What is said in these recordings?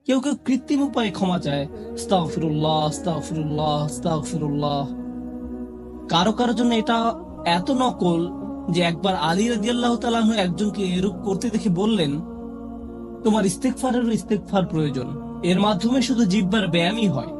কেউ কেউ কৃত্রিম উপায়ে ক্ষমা চায়, আস্তাগফিরুল্লাহ আস্তাগফিরুল্লাহ আস্তাগফিরুল্লাহ। কারো কারো জন্য এটা এত নকল যে একবার আলী রাদিয়াল্লাহু তাআলা আনহু একজনকে এরূপ করতে দেখে বললেন, তোমার ইস্তেগফারেরও ইস্তেগফার প্রয়োজন, এর মাধ্যমে শুধু জিহ্বার ব্যায়ামই হয়,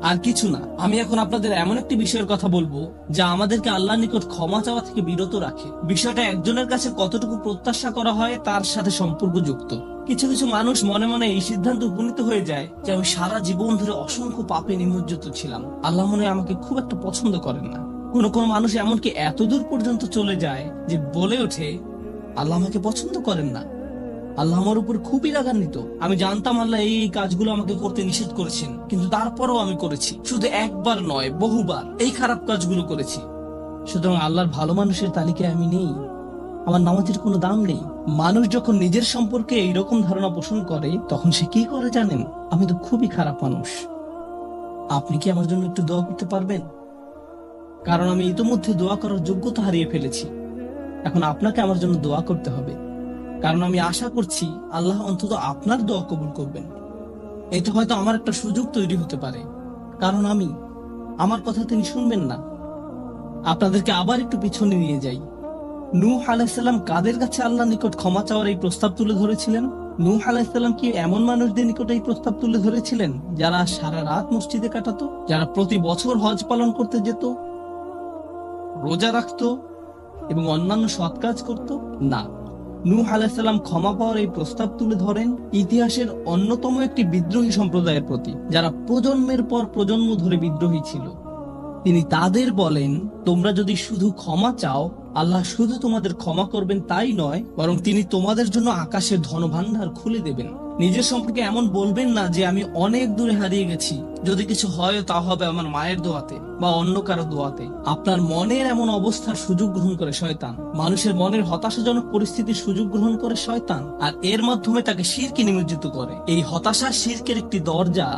আর কিছু না। আমি এখন আপনাদের এমন একটি বিষয়ের কথা বলবো যা আমাদেরকে আল্লাহর নিকট ক্ষমা চাওয়া থেকে বিরত রাখে। বিষয়টা একজনের কাছে কতটুকু প্রত্যাশা করা হয় তার সাথে সম্পর্কযুক্ত। কিছু কিছু মানুষ মনে মনে এই সিদ্ধান্ত উপনীত হয়ে যায় যে আমি সারা জীবন ধরে অসংখ্য পাপে নিমজ্জিত ছিলাম, আল্লাহ মনে হয় আমাকে খুব একটা পছন্দ করেন না। কোন কোন মানুষ এমনকি এত দূর পর্যন্ত চলে যায় যে বলে ওঠে, আল্লাহ আমাকে পছন্দ করেন না, আল্লাহ আমার উপর খুবই রাগান্বিত। আমি জানতাম আল্লাহ এই কাজগুলো আমাকে করতে নিষেধ করেছেন, কিন্তু তারপরও আমি করেছি। শুধু একবার নয়, বহুবার এই খারাপ কাজগুলো করেছি। সুতরাং আল্লাহর ভালো মানুষের তালিকায় আমি নেই, আমার নামাজের কোনো দাম নেই। মানুষ যখন নিজের সম্পর্কে এইরকম ধারণা পোষণ করে তখন সে কি করে জানেন? আমি তো খুবই খারাপ মানুষ। আপনি কি আমার জন্য একটু দোয়া করতে পারবেন? কারণ আমি ইতোমধ্যে দোয়া করার যোগ্যতা হারিয়ে ফেলেছি। এখন আপনাকে আমার জন্য দোয়া করতে হবে, কারণ আমি আশা করছি আল্লাহ অন্তত আপনার দোয়া কবুল করবেন। এতে হয়তো আমার একটা সুযোগ তৈরি হতে পারে, কারণ আমার কথা তিনি শুনবেন না। আপনাদেরকে আবার একটু পিছনে নিয়ে যাই। নূহ আলাইহিস সালাম কাদের কাছে আল্লাহর নিকট ক্ষমা চাওয়ার এই প্রস্তাব তুলে ধরেছিলেন? নূহ আলাইহিস সালাম কি এমন মানুষদের নিকট এই প্রস্তাব তুলে ধরেছিলেন যারা সারা রাত মসজিদে কাটাতো, যারা প্রতি বছর হজ পালন করতে যেত, রোজা রাখতো এবং অন্যান্য সৎ কাজ করত? না, নূহ আলাইহিস সালাম ক্ষমা পাওয়ার এই প্রস্তাব তুলে ধরেন ইতিহাসের অন্যতম একটি বিদ্রোহী সম্প্রদায়ের প্রতি, যারা প্রজন্মের পর প্রজন্ম ধরে বিদ্রোহী ছিল। তিনি তাদের বলেন, তোমরা যদি শুধু ক্ষমা চাও, আল্লাহ শুধু তোমাদের ক্ষমা করবেন তাই নয়, বরং তিনি তোমাদের জন্য আকাশের ধনভাণ্ডার খুলে দেবেন। নিজের সম্পর্কে এমন বলবেন না যে আমি অনেক দূরে হারিয়ে গেছি, যদি কিছু হয় তা হবে আমার মায়ের দোয়াতে বা অন্য কারো দোয়াতে। আপনার মনের এমন অবস্থার সুযোগ গ্রহণ করে শয়তান। মানুষের মনের হতাশাজনক পরিস্থিতির সুযোগ গ্রহণ করে শয়তান, আর এর মাধ্যমে তাকে শিরকে নিমজ্জিত করে। এই হতাশা শিরকের একটি দরজা।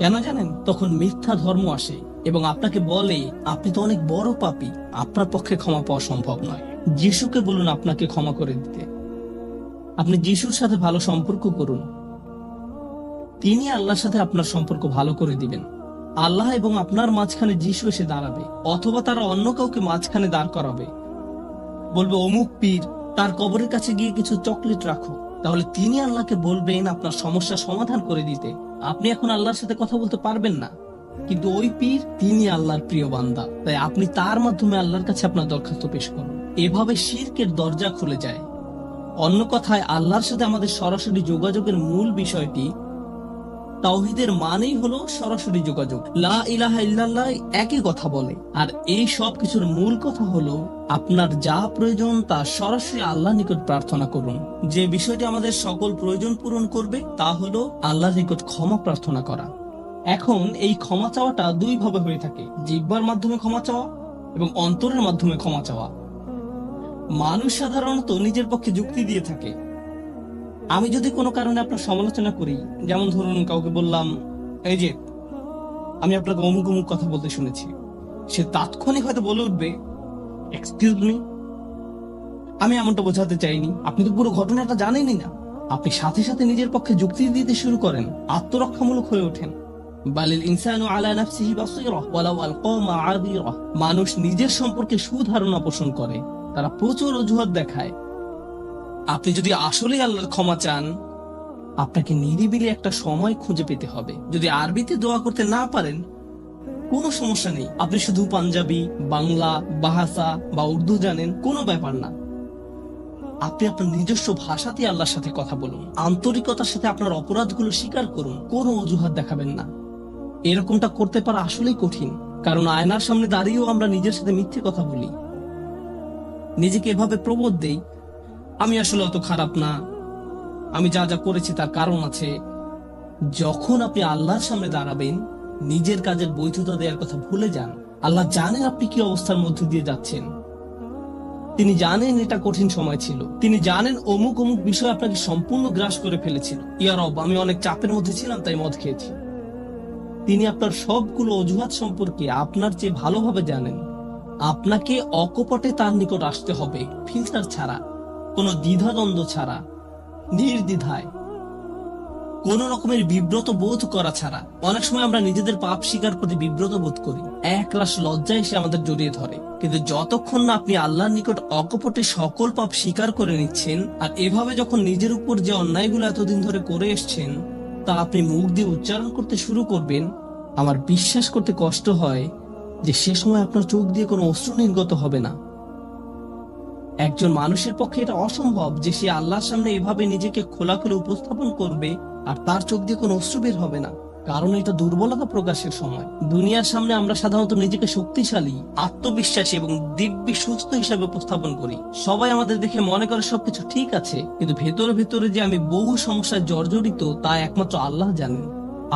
কেন জানেন? তখন মিথ্যা ধর্ম আসে এবং আপনাকে বলে আপনি তো অনেক বড় পাপী, আপনার পক্ষে ক্ষমা পাওয়া সম্ভব নয়। যিশুকে বলুন আপনাকে ক্ষমা করে দিতে। আপনি যিশুর সাথে ভালো সম্পর্ক করুন, তিনি আল্লাহর সাথে আপনার সম্পর্ক ভালো করে দিবেন। আল্লাহ এবং আপনার মাঝখানে যিশু এসে দাঁড়াবে, অথবা তারা অন্য কাউকে মাঝখানে দাঁড় করাবে, বলবে অমুক পীর, তার কবরের কাছে গিয়ে কিছু চকলেট রাখো, তাহলে তিনি আল্লাহকে বলবেন আপনার সমস্যা সমাধান করে দিতে। আপনি এখন আল্লাহর সাথে কথা বলতে পারবেন না, কিন্তু ওই পীর তিনি আল্লাহর প্রিয় বান্দা, তাই আপনি তার মাধ্যমে আল্লাহর কাছে আপনার দরখাস্ত পেশ করুন। এভাবে শিরকের দরজা খুলে যায়। অন্য কথায়, আল্লাহর সাথে আমাদের সরাসরি যোগাযোগের মূল বিষয়টি, তাওহীদের মানেই হলো সরাসরি যোগাযোগ। লা ইলাহা ইল্লাল্লাহ একই কথা বলে, আর এই সব কিছুর মূল কথা হলো আপনার যা প্রয়োজন তা সরাসরি আল্লাহর নিকট প্রার্থনা করুন। যে বিষয়টি আমাদের সকল প্রয়োজন পূরণ করবে তা হলো আল্লাহর নিকট ক্ষমা প্রার্থনা করা। এখন এই ক্ষমা চাওয়াটা দুই ভাবে হয়ে থাকে, জিহ্বার মাধ্যমে ক্ষমা চাওয়া এবং অন্তরের মাধ্যমে ক্ষমা চাওয়া। মানুষ সাধারণত নিজের পক্ষে যুক্তি দিয়ে থাকে। আমি যদি কোনো কারণে আপনার সমালোচনা করি, যেমন ধরুন কাউকে বললাম, এই যে আমি আপনাকে অমুক অমুক কথা বলতে শুনেছি, সে তাৎক্ষণিক হয়তো বলে উঠবে, এক্সকিউজ মি, আমি এমনটা বোঝাতে চাইনি, আপনি তো পুরো ঘটনাটা জানেনই না। আপনি সাথে সাথে নিজের পক্ষে যুক্তি দিতে শুরু করেন, আত্মরক্ষামূলক হয়ে ওঠেন। বালিল ইনসানু আলা নাফসিহি বাসীরা ওয়ালাউ আলকা মাআযিরা। মানুষ নিজের সম্পর্কে সুধারণা পোষণ করে, তারা প্রচুর অজুহাত দেখায়। আপনি যদি আসলে আল্লাহর ক্ষমা চান, আপনাকে নিরিবিলি একটা সময় খুঁজে পেতে হবে। যদি আরবিতে দোয়া করতে না পারেন, কোনো সমস্যা নেই, আপনি শুধু পাঞ্জাবি, বাংলা, বাহাসা বা উর্দু জানেন, কোনো ব্যাপার না। আপনি আপনার নিজস্ব ভাষাতে আল্লাহর সাথে কথা বলুন, আন্তরিকতার সাথে আপনার অপরাধগুলো স্বীকার করুন, কোনো অজুহাত দেখাবেন না। এরকমটা করতে পারা আসলেই কঠিন, কারণ আয়নার সামনে দাঁড়িয়েও আমরা নিজের সাথে মিথ্যে কথা বলি, নিজেকে এভাবে প্রবোধ দেই, আমি আসলে অত খারাপ না, আমি যা যা করেছি তার কারণ আছে। যখন আপনি আল্লাহর সামনে দাঁড়াবেন, নিজের কাজের বৈধতা দেওয়ার কথা ভুলে যান। আল্লাহ জানেন আপনি কি অবস্থার মধ্যে দিয়ে যাচ্ছেন, তিনি জানেন এটা কঠিন সময় ছিল, তিনি জানেন অমুক অমুক বিষয় আপনাকে সম্পূর্ণ গ্রাস করে ফেলেছিল। ইয়া রব, আমি অনেক চাপের মধ্যে ছিলাম তাই মদ খেয়েছি। তিনি আপনার সবগুলো অজুহাত সম্পর্কে আপনার চেয়ে ভালোভাবে জানেন। আপনাকে অকপটে তার নিকট আসতে হবে, ফিল্টার ছাড়া, কোনো দ্বিধাদ্বন্দ্ব ছাড়া, নির্দ্বিধায়। কোন রকমের বিব্রত বোধ করা ছাড়া। অনেক সময় আমরা নিজেদের পাপ স্বীকার করতে বিব্রত বোধ করি, এক রাশ লজ্জা এসে আমাদের জড়িয়ে ধরে। কিন্তু যতক্ষণ না আপনি আল্লাহর নিকট অকপটে সকল পাপ স্বীকার করে নিচ্ছেন, আর এভাবে যখন নিজের উপর যে অন্যায়গুলো এতদিন ধরে করে এসছেন তা আপনি মুখ দিয়ে উচ্চারণ করতে শুরু করবেন, আমার বিশ্বাস করতে কষ্ট হয় যে সে সময় আপনার চোখ দিয়ে কোনো অশ্রু নির্গত হবে না। একজন মানুষের পক্ষে এটা অসম্ভব যে সে আল্লাহর সামনে এভাবে নিজেকে খোলাখুলি উপস্থাপন করবে আর তার চোখ দিয়ে কোনো অশ্রু বের হবে না, কারণ এটা দুর্বলতা প্রকাশের সময়। দুনিয়ার সামনে আমরা সাধারণত নিজেকে শক্তিশালী, আত্মবিশ্বাসী এবং দিব্যি সুস্থ হিসাবে উপস্থাপন করি। সবাই আমাদের দেখে মনে করে সবকিছু ঠিক আছে, কিন্তু ভেতরে ভেতরে যে আমি বহু সমস্যায় জর্জরিত তা একমাত্র আল্লাহ জানেন।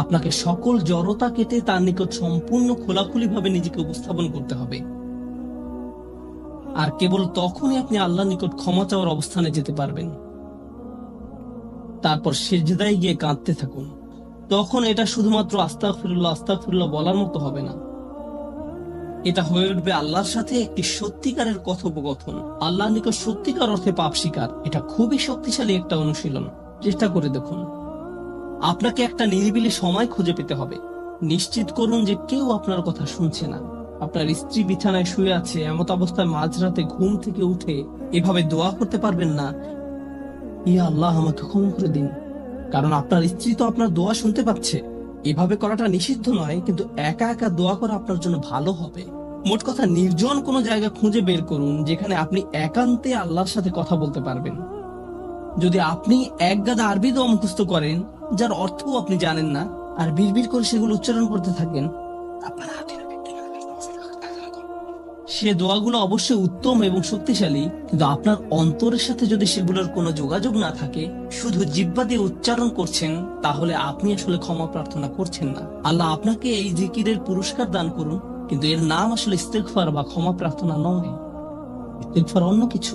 আপনাকে সকল জড়তা কেটে তার নিকট সম্পূর্ণ খোলাখুলি ভাবে নিজেকে উপস্থাপন করতে হবে, আর কেবল তখনই আপনি আল্লাহর নিকট ক্ষমা চাওয়ার অবস্থানে যেতে পারবেন। তারপর সিজদায় গিয়ে কাঁদতে থাকুন। তখন এটা শুধুমাত্র আস্তাগফিরুল্লাহ আস্তাগফিরুল্লাহ বলার মতো হবে না, এটা হয়ে উঠবে আল্লাহর সাথে একটি সত্যিকারের কথোপকথন, আল্লাহর নিকট সত্যিকার অর্থে পাপ স্বীকার। এটা খুবই শক্তিশালী একটা অনুশীলন, চেষ্টা করে দেখুন। আপনাকে একটা নিরিবিলি সময় খুঁজে পেতে হবে। নিশ্চিত করুন যে কেউ আপনার কথা শুনছে না। আপনার স্ত্রী বিছানায় শুয়ে আছে, এমত অবস্থায় মাঝরাতে ঘুম থেকে উঠে এভাবে দোয়া করতে পারবেন না, ইয়া আল্লাহ আমাকে ক্ষমা করে দিন, কারণ আপনার স্ত্রী তো আপনার দোয়া শুনতে পাচ্ছে। এভাবে করাটা নিষিদ্ধ নয়, কিন্তু একা একা দোয়া করা আপনার জন্য ভালো হবে। মোট কথা, নির্জন কোনো জায়গা খুঁজে বের করুন যেখানে আপনি একান্তে আল্লাহর সাথে কথা বলতে পারবেন। যদি আপনি এক গাদা আরবি দোয়া মুখস্থ করেন যার অর্থও আপনি জানেন না, আর বিড়বিড় করে সেগুলো উচ্চারণ করতে থাকেন, সে দোয়াগুলো অবশ্যই উত্তম এবং শক্তিশালী, কিন্তু আপনার অন্তরের সাথে যদি সেগুলোর কোনো যোগাযোগ না থাকে, শুধু জিহ্বা দিয়ে উচ্চারণ করছেন, তাহলে আপনি আসলে ক্ষমা প্রার্থনা করছেন না। আল্লাহ আপনাকে এই জিকিরের পুরস্কার দান করুন, কিন্তু এর নাম আসলে ইস্তেগফার বা ক্ষমা প্রার্থনা নয়। ইস্তেগফার অন্য কিছু।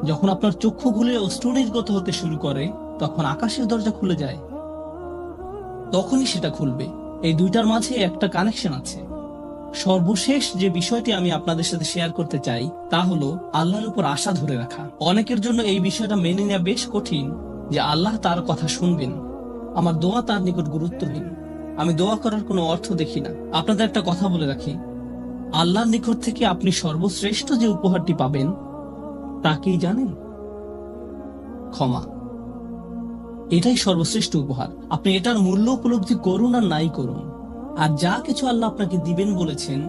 যখন আপনার চক্ষু খুলে অশ্রু নির্গত হতে শুরু করে, তখন আকাশের দরজা খুলে যায়, তখনই সেটা খুলবে। এই দুইটার মাঝে একটা কানেকশন আছে। সর্বশেষ যে বিষয়টি আমি আপনাদের সাথে শেয়ার করতে চাই তা হলো আল্লাহর উপর আশা ধরে রাখা। অনেকের জন্য এই বিষয়টা মেনে নেওয়া বেশ কঠিন যে আল্লাহ তার কথা শুনবেন। আমার দোয়া তার নিকট গুরুত্বহীন, আমি দোয়া করার কোনো অর্থ দেখি না। আপনাদের একটা কথা বলে রাখি, আল্লাহর নিকট থেকে আপনি সর্বশ্রেষ্ঠ যে উপহারটি পাবেন তা কি জানেন? ক্ষমা। এটাই সর্বশ্রেষ্ঠ উপহার। আপনি এটার মূল্য উপলব্ধি করুন আর নাই করুন, আর যা কিছু আল্লাহ আপনাকে দিবেন বলেছেন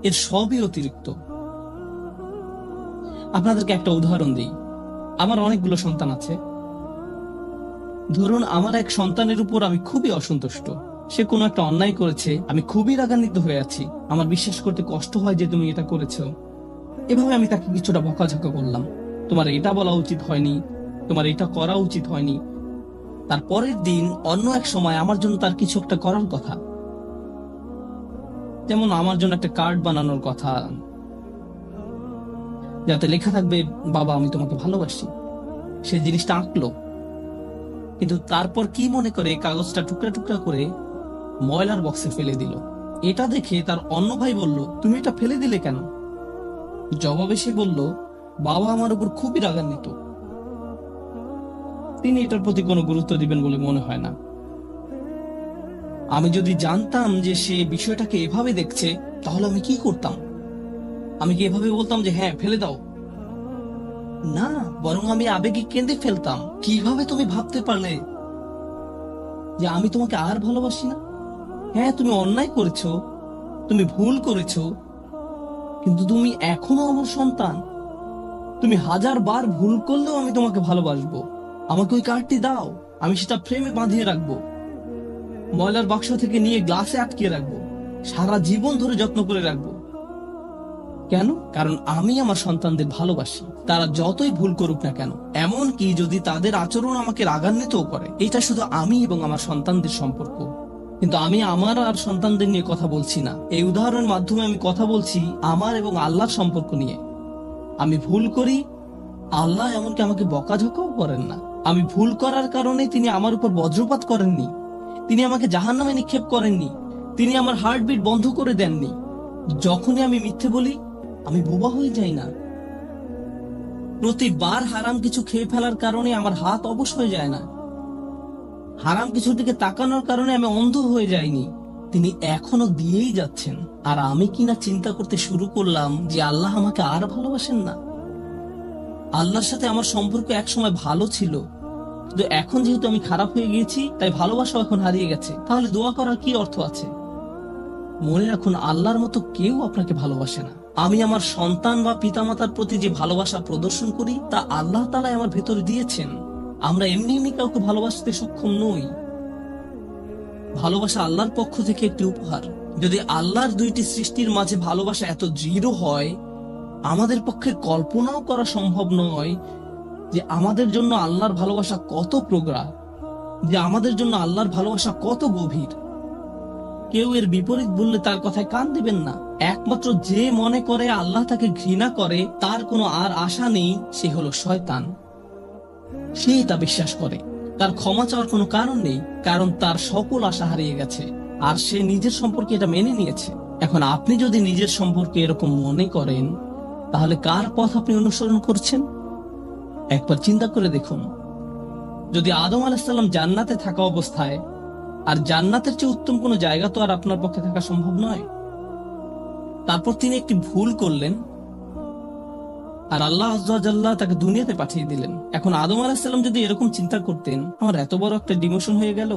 এর সবই অতিরিক্ত। আপনাদেরকে একটা উদাহরণ দিই। আমার অনেকগুলো সন্তান আছে। ধরুন আমার এক সন্তানের উপর আমি খুবই অসন্তুষ্ট, সে কোনো একটা অন্যায় করেছে, আমি খুবই রাগান্বিত হয়ে আছি, আমার বিশ্বাস করতে কষ্ট হয় যে তুমি এটা করেছো। এভাবে আমি তাকে কিছুটা বকাঝকা করলাম, তোমার এটা বলা উচিত হয়নি, তোমার এটা করা উচিত হয়নি। তার পরের দিন অন্য এক সময় আমার জন্য তার কিছু একটা করার কথা, যেমন আমার জন্য একটা কার্ড বানানোর কথা, যাতে লেখা থাকবে বাবা আমি তোমাকে ভালোবাসি। সে জিনিসটা আঁকলো, কিন্তু তারপর কি মনে করে কাগজটা টুকরা টুকরা করে ময়লার বক্সে ফেলে দিল। এটা দেখে তার অন্য ভাই বলল, তুমি এটা ফেলে দিলে কেন? জবাবে সে বলল, বাবা আমার উপর খুবই রাগান্বিত, তিনি এটার প্রতি কোনো গুরুত্ব দিবেন বলে মনে হয় না। আমি যদি জানতাম যে সে বিষয়টাকে এভাবে দেখছে, তাহলে আমি কি করতাম? আমি কি এভাবে বলতাম যে হ্যাঁ ফেলে দাও? না, বরং আমি আবেগে কেঁদে ফেলতাম, কিভাবে তুমি ভাবতে পারলে যে আমি তোমাকে আর ভালোবাসি না? হ্যাঁ তুমি অন্যায় করেছো, তুমি ভুল করেছো, কিন্তু তুমি এখনো আমার সন্তান। তুমি 1000 বার ভুল করলেও আমি তোমাকে ভালোবাসবো। আমাকে ওই কার্ডটি দাও, আমি সেটা ফ্রেমে বাঁধিয়ে রাখবো, ময়লার বাক্স থেকে নিয়ে গ্লাসে আটকিয়ে রাখবো, সারা জীবন ধরে যত্ন করে রাখবো। কেন? কারণ আমি আমার সন্তানদের ভালোবাসি, তারা যতই ভুল করুক না কেন, এমন কি যদি তাদের আচরণ আমাকে রাগান্বিতও করে। এটা শুধু আমি এবং আমার সন্তানদের সম্পর্ক, কিন্তু আমি আমার আর সন্তানদের নিয়ে কথা বলছি না। এই উদাহরণের মাধ্যমে আমি কথা বলছি আমার এবং আল্লাহর সম্পর্ক নিয়ে। আমি ভুল করি, আল্লাহ এমনকি আমাকে বকাঝকাও করেন না। আমি ভুল করার কারণে তিনি আমার উপর বজ্রপাত করেননি, তিনি আমাকে জাহান্নামে নিক্ষেপ করেননি, তিনি আমার হার্টবিট বন্ধ করে দেননি। যখনই আমি মিথ্যে বলি আমি বোবা হয়ে যাই না। প্রতিবার হারাম কিছু খেয়ে ফেলার কারণে আমার হাত অবশ হয়ে যায় না। হারাম কিছুর দিকে তাকানোর কারণে আমি অন্ধ হয়ে যাইনি, তিনি এখনো দিয়েই যাচ্ছেন। আর আমি কিনা চিন্তা করতে শুরু করলাম যে আল্লাহ আমাকে আর ভালোবাসেন না। আল্লাহর সাথে আমার সম্পর্ক একসময় ভালো ছিল, কিন্তু এখন যেহেতু আমি খারাপ হয়ে গিয়েছি, তাই ভালোবাসা এখন হারিয়ে গেছে। তাহলে দোয়া করার কি অর্থ আছে? মনে রাখুন, আল্লাহর মতো কেউ আপনাকে ভালোবাসে না। আমি আমার সন্তান বা পিতামাতার প্রতি যে ভালোবাসা প্রদর্শন করি, তা আল্লাহ তাআলাই আমার ভেতরে দিয়েছেন। আমরা এমনি এমনি কাউকে ভালোবাসতে সক্ষম নই। ভালোবাসা আল্লাহর পক্ষ থেকে একটি উপহার। যদি আল্লাহর দুইটি সৃষ্টির মাঝে ভালোবাসা এত দৃঢ় হয়, আমাদের পক্ষে কল্পনাও করা সম্ভব নয় যে আমাদের জন্য আল্লাহর ভালোবাসা কত প্রগাঢ়, যে আমাদের জন্য আল্লাহর ভালোবাসা কত গভীর। কেউ এর বিপরীত বললে তার কথায় কান দিবেন না। একমাত্র যে মনে করে আল্লাহ তাকে ঘৃণা করে, তার কোনো আর আশা নেই, সে হলো শয়তান। সে তা বিশ্বাস করে। তার ক্ষমা চাওয়ার কোনো কারণ নেই, কারণ তার সকল আশা হারিয়ে গেছে আর সে নিজের সম্পর্কে এটা মেনে নিয়েছে। এখন আপনি যদি নিজের সম্পর্কে এরকম মনে করেন, তাহলে কার পথ আপনি অনুসরণ করছেন? একবার চিন্তা করে দেখুন। যদি আদম আলাইহিস সালাম জান্নাতে থাকা অবস্থায়, আর জান্নাতের চেয়ে উত্তম কোনো জায়গা তো আর আপনার পক্ষে থাকা সম্ভব নয়, তারপর তিনি একটি ভুল করলেন আর আল্লাহ আযজা ওয়া জাল্লা তাকে দুনিয়াতে পাঠিয়ে দিলেন। এখন আদম আলাইহিস সালাম যদি এরকম চিন্তা করতেন, আমার এত বড় একটা ডিমোশন হয়ে গেল,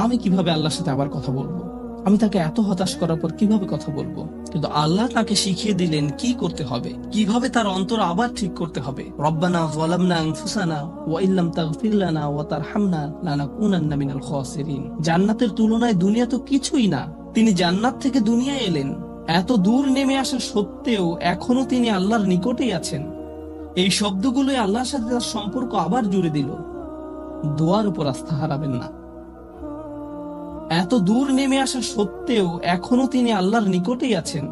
আমি কিভাবে আল্লাহর সাথে আবার কথা বলবো? আমি তাকে এত হতাশ করার পর কিভাবে কথা বলবো? কিন্তু আল্লাহ তাকে শিখিয়ে দিলেন কি করতে হবে, কিভাবে তার অন্তর আবার ঠিক করতে হবে। রব্বানা যালামনা আনফুসানা ওয়া ইল্লাম তাগফির লানা ওয়া তারহামনা লানাকুনান্না মিনাল খাসিরিন। জান্নাতের তুলনায় দুনিয়া তো কিছুই না। তিনি জান্নাত থেকে দুনিয়ায় এলেন, এত দূর নেমে আসা সত্ত্বেও এখনো তিনি আল্লাহর নিকটেই আছেন। এই শব্দগুলোই আল্লাহর সাথে তার সম্পর্ক আবার জুড়ে দিল। দোয়ার উপর আস্থা হারাবেন না। এত দূর নেমে আসা সত্ত্বেও এখনো তিনি আল্লাহর নিকটেই আছেন।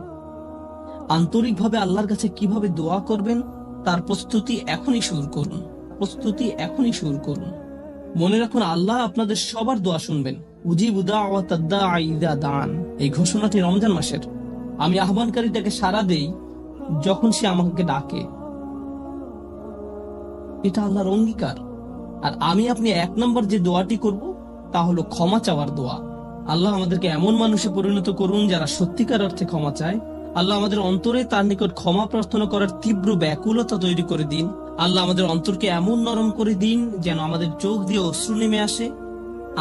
আন্তরিকভাবে আল্লাহর কাছে কিভাবে দোয়া করবেন, তার প্রস্তুতি এখনই শুরু করুন। মনে রাখুন, আল্লাহ আপনাদের সবার দোয়া শুনবেন। উজিবু দাওয়াতাদ দাঈ ইযা দাআন। এই ঘোষণাটি রমজান মাসের। আমি আহ্বানকারীটাকে সাড়া দেই যখন সে আমাকে ডাকে। এটা আল্লাহর অঙ্গীকার। আর আমি আপনি এক নম্বর যে দোয়াটি করব, তা হলো ক্ষমা চাওয়ার দোয়া। আল্লাহ আমাদেরকে এমন মানুষে পরিণত করুন যারা সত্যিকার অর্থে ক্ষমা চায়। আল্লাহ আমাদের অন্তরে তার নিকট ক্ষমা প্রার্থনা করার তীব্র ব্যাকুলতা তৈরি করে দিন। আল্লাহ আমাদের অন্তরকে এমন নরম করে দিন যেন আমাদের চোখ দিয়ে অশ্রু নেমে আসে।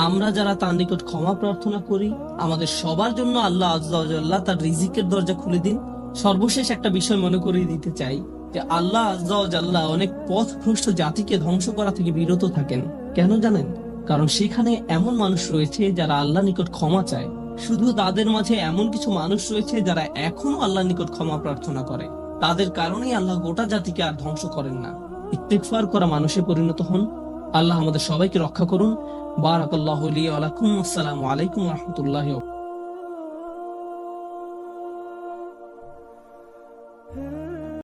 আমরা যারা তার নিকট ক্ষমা প্রার্থনা করি, আমাদের সবার জন্য আল্লাহ আযজা ওয়া জাল্লা তার রিজিকের দরজা খুলে দিন। সর্বশেষ একটা বিষয় মনে করিয়ে দিতে চাই যে আল্লাহ আযজা ওয়া জাল্লা অনেক পথভ্রষ্ট জাতিকে ধ্বংস করা থেকে বিরত থাকেন। কেন জানেন? কারণ সেখানে এমন মানুষ রয়েছে যারা আল্লাহ নিকট ক্ষমা চায়। শুধু তাদের মাঝে এমন কিছু মানুষ রয়েছে যারা এখনো আল্লাহর নিকট ক্ষমা প্রার্থনা করে। তাদের কারণেই আল্লাহ গোটা জাতিকে আর ধ্বংস করেন না। ইস্তিগফার করা মানুষে পরিণত হন। আল্লাহ আমাদের সবাইকে রক্ষা করুন। বারাকাল্লাহু লি ওয়া লাকুম। আসসালামু আলাইকুম ওয়া রাহমাতুল্লাহি ওয়া বারাকাতুহু।